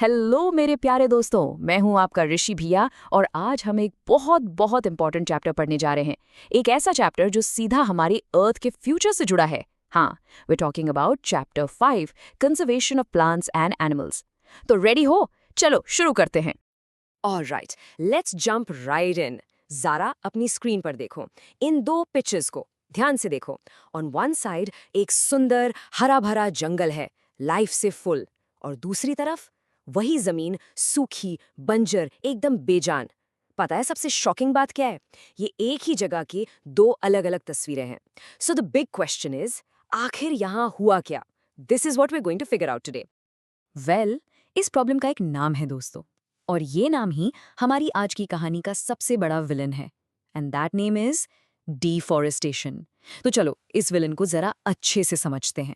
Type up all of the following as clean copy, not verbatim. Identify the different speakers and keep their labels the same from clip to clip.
Speaker 1: Hello मेरे प्यारे दोस्तों, मैं हूं आपका ऋषि भैया और आज हम एक बहुत बहुत इंपॉर्टेंट चैप्टर पढ़ने जा रहे हैं। एक ऐसा चैप्टर जो सीधा हमारी अर्थ के फ्यूचर से जुड़ा है। हाँ, we talking about chapter 5, conservation of plants and animals. तो रेडी हो? चलो शुरू करते हैं।
Speaker 2: Alright, let's jump right in. Zara, अपनी स्क्रीन पर देखो। इन दो पिक्चर्स को ध्यान से देखो। ऑन वन साइड एक सुंदर हरा भरा जंगल है, लाइफ से फुल, और दूसरी तरफ वही जमीन सूखी, बंजर, एकदम बेजान। पता है सबसे शॉकिंग बात क्या है? ये एक ही जगह की दो अलग अलग तस्वीरें हैं। So the big question is, आखिर यहाँ हुआ क्या? This is what we are going to figure out today.
Speaker 1: Well, इस प्रॉब्लम का एक नाम है दोस्तों, और ये नाम ही हमारी आज की कहानी का सबसे बड़ा विलन है। And that name is deforestation. तो चलो इस विलन को जरा अच्छे से समझते हैं।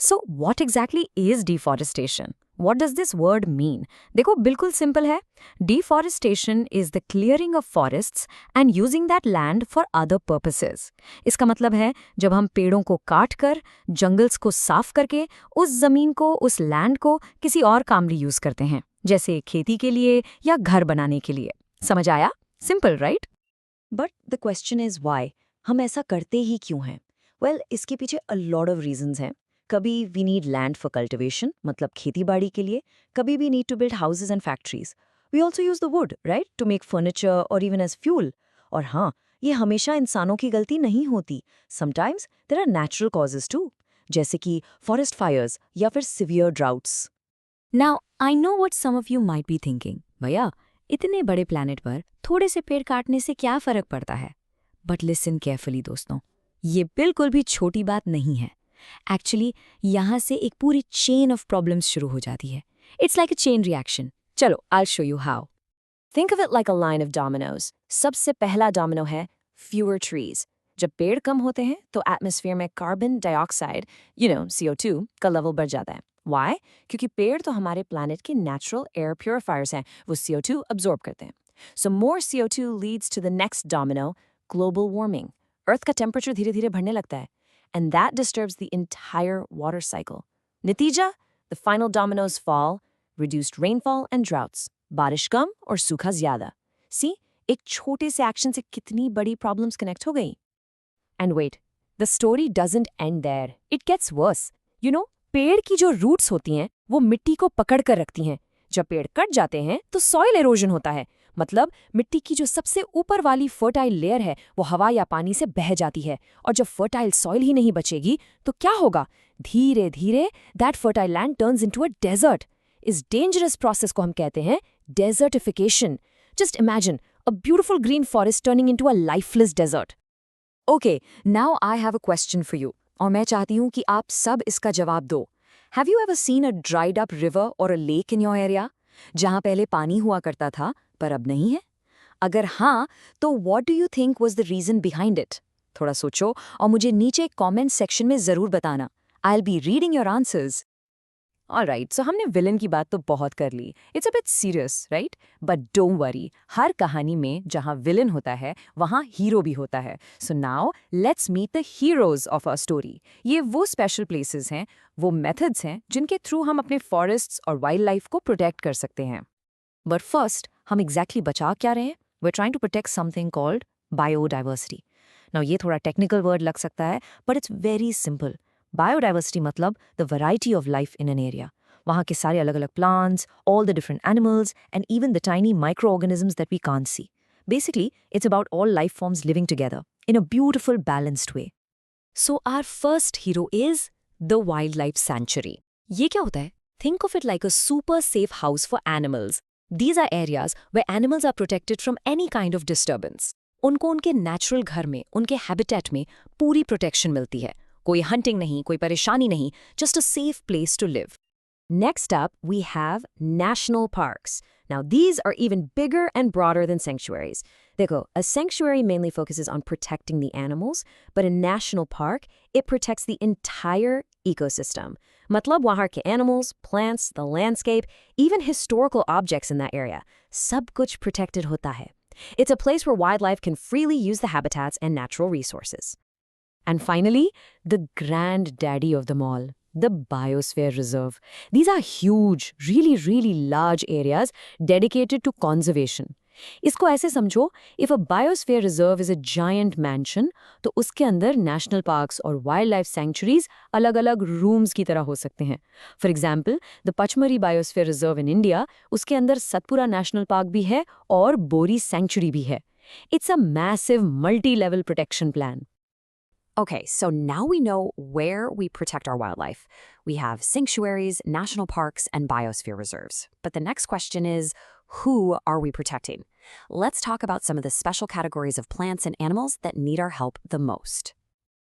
Speaker 1: So what exactly is deforestation? What does this word mean? देखो, बिल्कुल सिंपल है। Deforestation is the clearing of forests and using that land for other purposes. इसका मतलब है जब हम पेड़ों को काट कर, जंगल्स को साफ करके उस जमीन को, उस लैंड को किसी और काम लिए यूज करते हैं, जैसे खेती के लिए या घर बनाने के लिए। समझ आया? Simple, right?
Speaker 2: But the question is why? हम ऐसा करते ही क्यों हैं? वेल, इसके पीछे अ लॉट ऑफ रीजंस हैं। कभी we need land for cultivation, मतलब खेती बाड़ी के लिए। कभी we need to build houses and factories. We also use the wood, right, to make furniture और इवन एज फ्यूल। और हाँ, ये हमेशा इंसानों की गलती नहीं होती। Sometimes there are natural causes too, जैसे कि फॉरेस्ट फायर्स या फिर severe droughts.
Speaker 1: Now I know what some of you might be thinking, भैया इतने बड़े प्लैनेट पर थोड़े से पेड़ काटने से क्या फर्क पड़ता है? बट लिसन केयरफुली दोस्तों, ये बिल्कुल भी छोटी बात नहीं है। एक्चुअली यहाँ से एक पूरी चेन ऑफ प्रॉब्लम्स शुरू हो जाती है। It's like a chain reaction. चलो I show you how.
Speaker 2: Think of it like a line of dominoes. सबसे पहला डोमिनो है फ्यूअर ट्रीज। जब पेड़ कम होते हैं तो एटमॉस्फेयर में कार्बन डाइऑक्साइड, CO2 का लेवल बढ़ जाता है। वाई? क्योंकि पेड़ तो हमारे प्लैनेट के नेचुरल एयर प्योरीफायर्स हैं, वो CO2 अब्जॉर्ब करते हैं। So more CO2 leads to the next domino, global warming. Earth का टेम्परेचर धीरे धीरे बढ़ने लगता है, and that disturbs the entire water cycle. Natija, the final dominoes fall, reduced rainfall and droughts. बारिश कम और सूखा ज्यादा। See, एक छोटे से एक्शन से कितनी बड़ी प्रॉब्लम्स कनेक्ट हो गई। And wait, the story doesn't end there. It gets worse. पेड़ की जो रूट्स होती हैं वो मिट्टी को पकड़ कर रखती हैं। जब पेड़ कट जाते हैं तो सॉइल एरोजन होता है, मतलब मिट्टी की जो सबसे ऊपर वाली फर्टाइल लेयर है वो हवा या पानी से बह जाती है। और जब फर्टाइल सॉइल ही नहीं बचेगी तो क्या होगा? धीरे धीरे that fertile land turns into a desert. इस डेंजरस प्रोसेस को हम कहते हैं desertification. Just imagine a beautiful green forest turning into a lifeless desert. Okay, now I have a question for you, और मैं चाहती हूँ कि आप सब इसका जवाब दो। Have you ever seen a dried up river और a lake in your area, जहाँ पहले पानी हुआ करता था पर अब नहीं है? अगर हाँ, तो what do you think was the reason behind it? थोड़ा सोचो और मुझे नीचे कमेंट सेक्शन में जरूर बताना। I will be reading your answers. Alright, so हमने विलन की बात तो बहुत कर ली। It's a bit serious, right? But don't worry, हर कहानी में जहाँ विलन होता है वहाँ हीरो भी होता है। So now let's meet the heroes of our story. ये वो स्पेशल प्लेसेस हैं, वो मेथड्स हैं जिनके थ्रू हम अपने फॉरेस्ट्स और वाइल्ड लाइफ को प्रोटेक्ट कर सकते हैं। बट फर्स्ट, हम एग्जैक्टली बचा क्या रहे हैं? We are trying to protect something called biodiversity. Now ये थोड़ा टेक्निकल वर्ड लग सकता है, but it's very simple. Biodiversity मतलब the variety of life in an area. वहाँ के सारे अलग अलग plants, all the different animals and even the tiny micro organisms that we can't see. Basically it's about all life forms living together in a beautiful balanced way. So our first hero is the wild life sanctuary. ये क्या होता है? Think of it like a super safe house for animals. These are areas where animals are protected from any kind of disturbance. उनको उनके natural घर में, उनके habitat में पूरी प्रोटेक्शन मिलती है। कोई हंटिंग नहीं, कोई परेशानी नहीं, just a safe place to live. Next up, we have national parks. Now, these are even bigger and broader than sanctuaries. Dekho, a sanctuary mainly focuses on protecting the animals, but a national park, it protects the entire ecosystem. Matlab वहाँ के animals, plants, the landscape, even historical objects in that area. सब कुछ protected होता है. It's a place where wildlife can freely use the habitats and natural resources. And finally, the granddaddy of them all, The Biosphere Reserve. These are huge, really large areas dedicated to conservation. इसको ऐसे समझो, if a biosphere reserve is a giant mansion, तो उसके अंदर national parks और wildlife sanctuaries अलग-अलग rooms की तरह हो सकते हैं. For example, the Pachmarhi biosphere reserve in India, उसके अंदर सतपुरा नेशनल पार्क भी है और बोरी सेंचुरी भी है. It's a massive multi-level protection plan.
Speaker 3: Okay, so now we know where we protect our wildlife. We have sanctuaries, national parks, and biosphere reserves. But the next question is, who are we protecting? Let's talk about some of the special categories of plants and animals that need our help the most.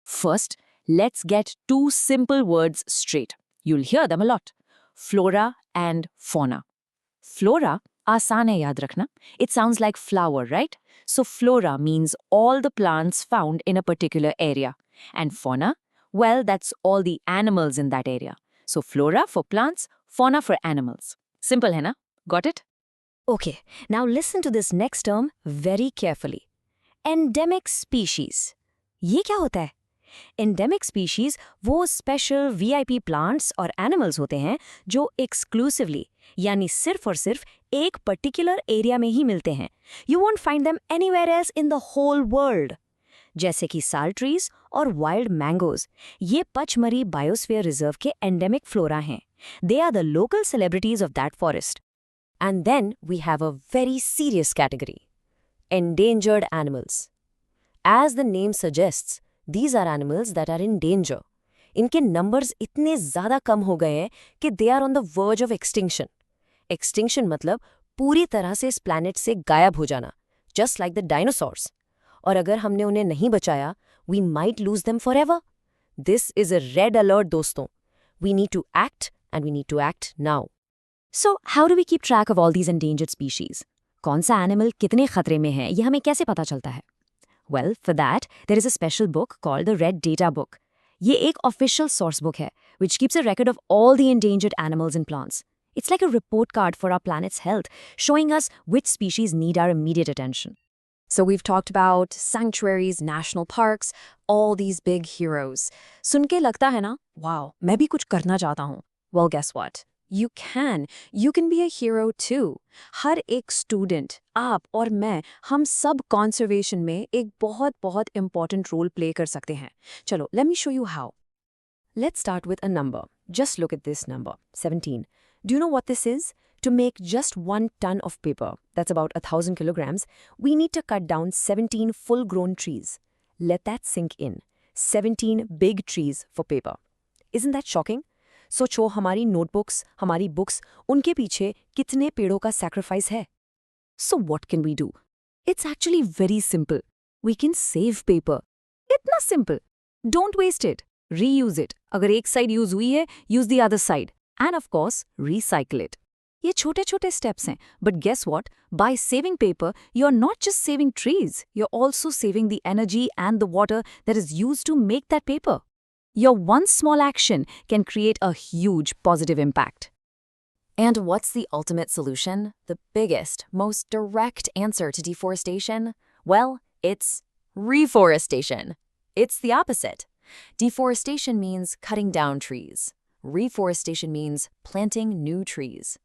Speaker 2: First, let's get two simple words straight. You'll hear them a lot. Flora and fauna. Flora, आसान है याद रखना. It sounds like flower, right? So flora means all the plants found in a particular area. And fauna, well, that's all the animals in that area. So flora for plants, fauna for animals. Simple है ना? Got it?
Speaker 1: Okay, now listen to this next term very carefully. Endemic species. ये क्या होता है? Endemic species वो special VIP plants और animals होते हैं जो exclusively यानी सिर्फ और सिर्फ एक particular area में ही मिलते हैं. You won't find them anywhere else in the whole world. जैसे कि sal trees और wild mangoes. ये पचमरी बायोस्फीयर रिजर्व के endemic flora हैं. They are the local celebrities of that forest. And then we have a very serious category. Endangered animals. As the name suggests, these are animals that are in danger. इनके numbers इतने ज़्यादा कम हो गए हैं कि they are on the verge of extinction. Extinction मतलब पूरी तरह से इस planet से गायब हो जाना, just like the dinosaurs. और अगर हमने उन्हें नहीं बचाया, we might lose them forever. This is a red alert, दोस्तों. We need to act and we need to act now.
Speaker 2: So, how do we keep track of all these endangered species? कौन सा animal कितने खतरे में है, ये हमें कैसे पता चलता है? Well, for that, there is a special book called the Red Data Book. ये एक official source book है, which keeps a record of all the endangered animals and plants. It's like a report card for our planet's health, showing us which species need our immediate attention.
Speaker 3: So we've talked about sanctuaries, national parks, all these big heroes. सुन के लगता है ना, wow, मैं भी कुछ करना चाहता हूँ. Well, guess what? You can. You can be a hero too. हर एक student, आप और मैं, हम सब conservation में एक बहुत important role play कर सकते हैं. चलो, let me show you how.
Speaker 2: Let's start with a number. Just look at this number, 17. Do you know what this is? To make just 1 ton of paper, that's about 1,000 kilograms, we need to cut down 17 full-grown trees. Let that sink in. 17 big trees for paper. Isn't that shocking? सोचो हमारी notebooks, हमारी books, उनके पीछे कितने पेड़ों का sacrifice है? So what can we do? It's actually very simple. We can save paper. इतना simple. Don't waste it. Reuse it. अगर एक side use हुई है, use the other side. And of course, recycle it. ये छोटे-छोटे steps हैं. But guess what? By saving paper, you're not just saving trees. You're also saving the energy and the water that is used to make that paper. Your one small action can create a huge positive impact.
Speaker 3: And what's the ultimate solution? The biggest, most direct answer to deforestation? Well, it's reforestation. It's the opposite. Deforestation means cutting down trees. Reforestation means planting new trees.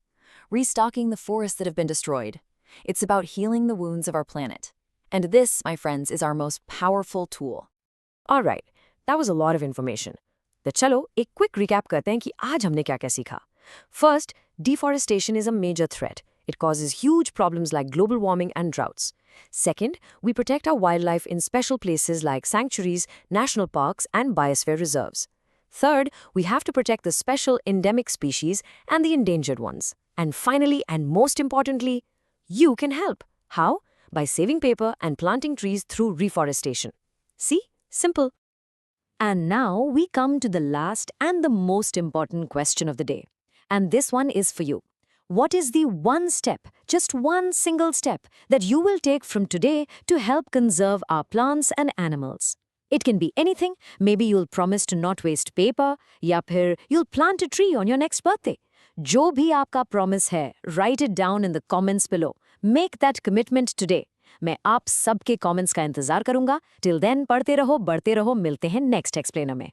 Speaker 3: Restocking the forests that have been destroyed. It's about healing the wounds of our planet. And this, my friends, is our most powerful tool.
Speaker 2: All right. That was a lot of information. तो चलो एक quick recap करते हैं कि आज हमने क्या-क्या सीखा. First, deforestation is a major threat. It causes huge problems like global warming and droughts. Second, we protect our wildlife in special places like sanctuaries, national parks, and biosphere reserves. Third, we have to protect the special endemic species and the endangered ones. And finally, and most importantly, you can help. How? By saving paper and planting trees through reforestation. See? Simple. And now we come to the last and the most important question of the day. And this one is for you. What is the one step, just one single step, that you will take from today to help conserve our plants and animals? It can be anything. Maybe you'll promise to not waste paper, या फिर you'll plant a tree on your next birthday. जो भी आपका promise है, write it down in the comments below. Make that commitment today. मैं आप सबके comments का इंतजार करूंगा. टिल देन पढ़ते रहो, बढ़ते रहो. मिलते हैं नेक्स्ट एक्सप्लेनर में.